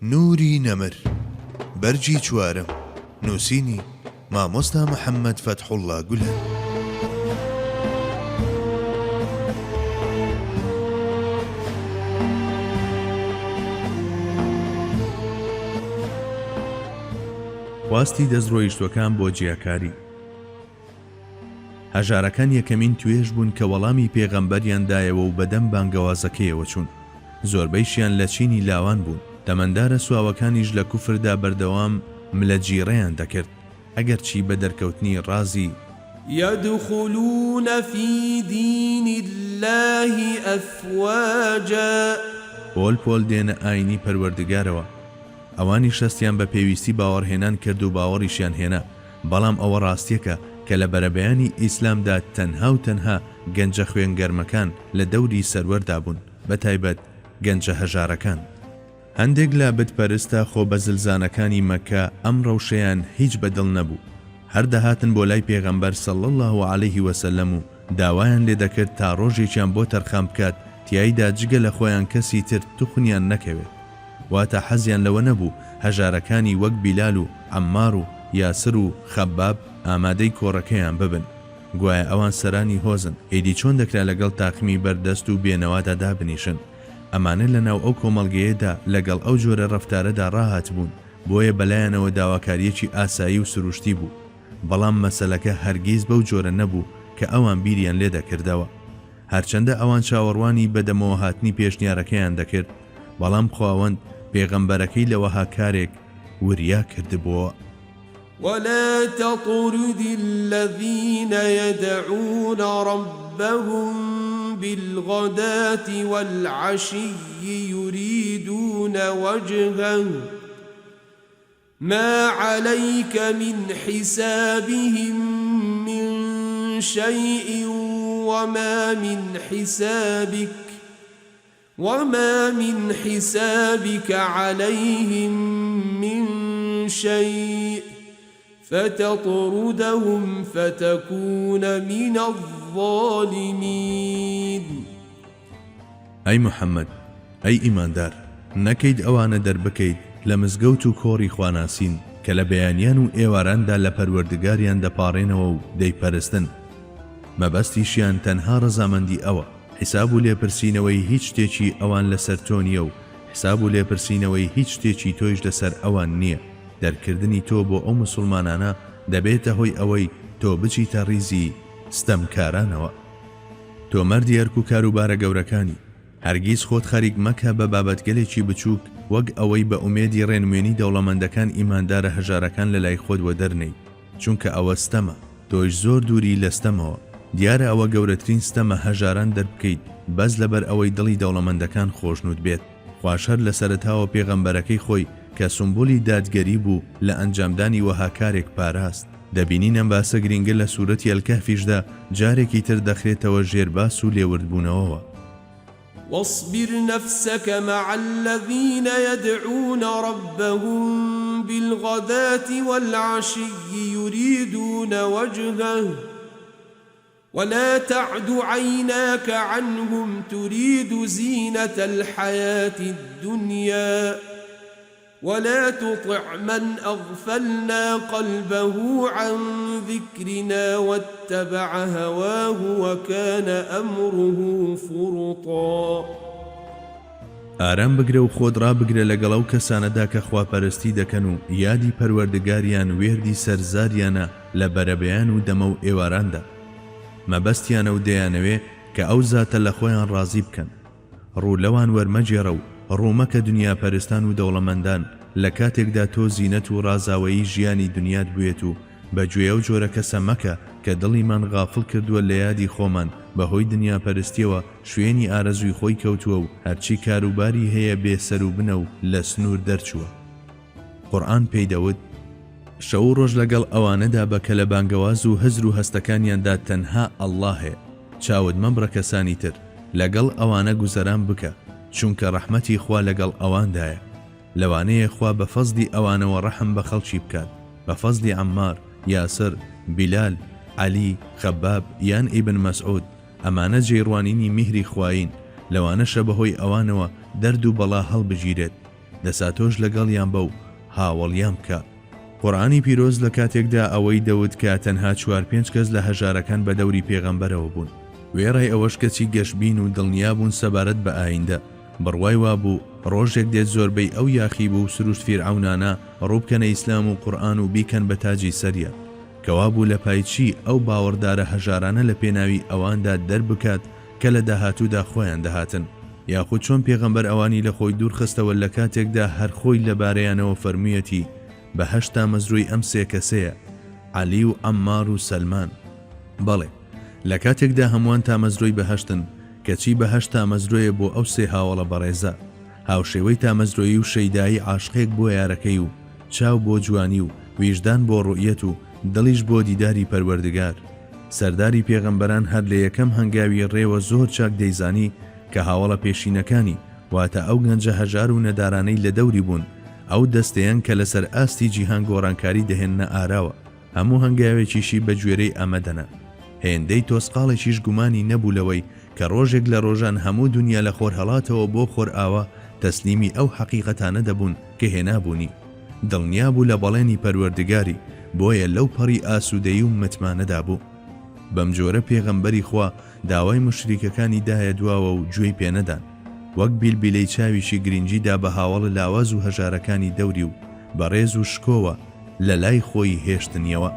نوری نەمر بەرجی چوارم نووسینی مامۆستا محەممەد فەتحوڵڵا گولان. خواستی دەستڕۆیشتوەکان بۆ جیاکاری. هەژارەکان یەکەمین توێژ بوون کە وەڵامی پێغەمبەریاندایەوە و بەدەم بانگەوازەکەیەوە چوون. زۆربەیشیان لە چینی لاوان بوون. دەمەندارە سواوەکانیش لە کوفردا بەردەوام ملەجیڕەیان دەکرد ئەگەر چی بە دەرکەوتنی ڕازی يدخلون في دين الله أفواجا پۆل دێنە ئاینی پەروەردگارەوە. ئەوانی شەستیان بە پێویستی باوەڕهێنان کرد و باوەڕیشیان هێنا، بەڵام ئەوە ڕاستیەکە کە لە بەرەبەیانی ئیسلامدا تەنها و تەنها گەنجە خوێنگەرمەکان لە دەوری سەروەردا بوون، بەتایبەت گەنجە هەژارەکان. هەندێک لە بتپەرستە خۆ بە زلزانەکانی مەکە ئەم ڕەوشەیان هیچ بەدڵ نەبوو. هەر دەهاتن بۆ لای پێغەمبەر صلی الله علیه وسلم و داوایان لێ دەکرد تا ڕۆژێکیان بۆ تەرخان بکات تیایدا جگە لە خۆیان کەسی تر توخنیان نەکەوێت. واتە حەزیان لەوە نەبوو هەژارەکانی وەک بیلال و عەمار و یاسر و خەباب ئامادەی کۆڕەکەیان ببن. گوایە ئەوان سەرانی هۆزن، ئیدی چۆن دەکرا لەگەڵ تاقمی بەردەست و بێنەوادا دابنیشن. ئەمانە لەناو ئەو کۆمەڵگەیەدا لەگەڵ ئەو جۆرە ڕەفتارەدا ڕاهات بوون، بۆیە بەلایەنەوە داواکاریەکی ئاسایی و سروشتی بوو. بەڵام مەسەلەکە هەرگیز بەو جۆرە نەبوو کە ئەوان بیریان لێ دەکردەوە. هەرچەندە ئەوان چاوەڕوانی بەدەمەوە هاتنی پێشنیارەکەیان دەکرد، بەڵام خواوەند پێغەمبەرەکەی لەوەها کارێک وریا کردبووە. ولا تطرد الذين يدعون ربهم بالغداة والعشي يريدون وجهه ما عليك من حسابهم من شيء وما من حسابك عليهم من شيء فتطردهم فتكون من الظالمين. أي محمد أي إيماندار نەکەیت ئەوانە دەربکەیت لە مزگەوت و کۆڕی خواناسین کە لە بەیانیان و ئێواراندا لە پەروەردگاریان دەپاڕێنەوە و دەیپەرستن. مەبەستیشیان تەنها ڕەزامەندی ئەوە، حساب و لێپرسینەوەی هیچ شتێکی ئەوان لەسەر تۆ نییە و حساب و لێپرسینەوەی هیچ شتێکی تۆیش لەسەر ئەوان نییە. دەرکردنی تۆ بۆ ئەو موسڵمانانە دەبێتە هۆی ئەوەی تۆ بچیتە ڕیزی ستەمکارانەوە. تۆ مەردی هەرک و کاروبارە گەورەکانی، هەرگیز خۆت خەریک مەکە بە بابەتگەلێکی بچووک وەک ئەوەی بە ئومێدی ڕێنموێنی دەوڵەمەندەکان ئیماندارە هەژارەکان لە لای خۆت وەدەرنەی، چونکە ئەوە ستەمە، تۆش زۆر دووری لە ستەمەوە. دیارە ئەوە گەورەترین ستەمە هەژاران دەربکەیت بەس لەبەر ئەوەی دڵی دەوڵەمەندەکان خۆشنود بێت. خواشەر لە سەرەتاوە پێغەمبەرەکەی خۆی کە سمبولی دادگەری بوو لە ئەنجامدانی وەها کارێک پاراست. دەبینین ئەم باسە گرینگە لە سوورەتی ئەلکەهفیشدا جارێکی تر دەخرێتەوە ژێرباس و لێوردبوونەوەوە. واصبر نفسك مع الذين يدعون ربهم بالغداة والعشي يريدون وجهه ولا تعد عيناك عنهم تريد زينة الحياة الدنيا ولا تطع من أغفلنا قلبه عن ذكرنا واتبع هواه وكان أمره فرطا. ئارام بگرە و خۆت ڕابگرە لەگەڵ ئەو کەسانەدا کە خواپەرستی دەکەن و یادی پەروەردگاریان وێردی سەرزاریانە لە بەرەبەیان و دەمە و ئێواراندا. مەبەستیانە و دەیانەوێ کە ئەو زاتە لە خۆیان ڕازی بکەن. ڕوو لەوان وەرمەجێڕە و ڕوومەکە دنیا پەرستان و دەوڵەمەندان لە کاتێکدا تۆ زینەت و ڕازاوایی ژیانی دنیات بوێت و بەگوێ ئەو جۆرە کەسە مەکە کە دڵیمان غافڵ کردووە لە یادی خۆمان بەهۆی دنیا پەرستیەوە شوێنی ئارەزووی خۆی کەوتووە و هەرچی کاروباری هەیە بێسەر و بنە و لە سنوور دەرچووە. قورئان پێی دەوت شەو ڕۆژ لەگەڵ ئەوانەدا بە کە لە بانگەواز و هەزر و هەستەکانیاندا تەنها ئەڵڵا هەیە. چاوت مەبڕە کەسانی تر، لەگەڵ ئەوانە گوزەران بکە، چونکە ڕەحمەتی خوا لەگەڵ ئەواندایە. لەوانەیە خوا بە فەزلی ئەوانەوە ڕەحم بە خەڵکی بکات، بە فەزلی عەمار، یاسر، بیلال، عەلی، خەباب یان ئیبن مەسعود. ئەمانە جێڕوانینی میهری خوایین، لەوانەشە بەهۆی ئەوانەوە دەرد و بەڵا هەڵبژیرێت. دەساتۆش لەگەڵیان بە و هاوڵیان بکە. قورئانی پیرۆز لە کاتێکدا ئەوەی دەوت کە تەنها 4-5 کەس لە هەژارەکان بە دەوری پێغەمبەرەوە بوون. وێڕای ئەوەش کەچی گەشتبین و دڵنیا بوون سەبارەت بە ئایندە. بڕوای وابوو ڕۆژێک دێت زۆربەی ئەو یاخی بوو سروشت فیرعەونانە ڕووبکەنە ئیسلام و قورئان و بیکەن بە تاجی سەریە. کەوا بوو لە پایچی ئەو باوەڕدارە هەژارانە لە پێناوی ئەواندا دەربکات کە لە داهاتوودا خۆیان دەهاتن، یاخود چۆن پێغەمبەر ئەوانی لە خۆی دوور خستەوە لە کاتێکدا هەر خۆی لەبارەیانەوە فەرموویەتی بەهەشتا مەزروی ئەم سێ کەسەیە، عەلی و عەمار و سەلمان. بەڵێ لە کاتێکدا هەمووان تا مەزرۆی بەهەشتن، کەچی بەهەشت تا مەزرۆیە بۆ ئەو سێ هاوڵە بەڕێزە. هاوشێوەی تا مەزرۆیی و شەیدایی عاشقێک بۆ یارەکەی و چاو بۆ جوانی و ویژدان بۆ ڕوئیەت و دڵیش بۆ دیداری پەروەردگار. سەرداری پێغەمبەران هەر لە یەکەم هەنگاوی ڕێوە زۆر چاک دەیزانی کە هاوڵە پێشینەکانی واتە ئەو گەنجە هەژار و نەدارانەی لە دەوری بوون، ئەو دەستەیان کە لەسەر ئاستی جیهان گۆڕانکاری دەهێننە ئاراوە، هەموو هەنگاوێکیشی بە گوێرەی ئەمەدەنە. هێندەی تۆسقاڵێکیش گومانی نەبوو کە ڕۆژێک لە ڕۆژان هەموو دنیا لە خۆر هەڵاتەوە بۆ خۆر ئاوە تەسلیمی ئەو حەقیقەتانە دەبوون کە هێنابوونی. دڵنیا بوو لە بەڵێنی پەروەردگاری، بۆیە لەو پەڕی ئاسوودەیی و متمانەدا بوو. بەم جۆرە پێغەمبەری خوا داوای مشریکەکانی دایە دواوە و گوێی پێنەدان، وەک بیلبیلەی چاویشی گرنگیدا بە هاوڵە لاواز و هەژارەکانی دەوری و بەڕێز و شکۆوە لە لای خۆی هێشتنیەوە.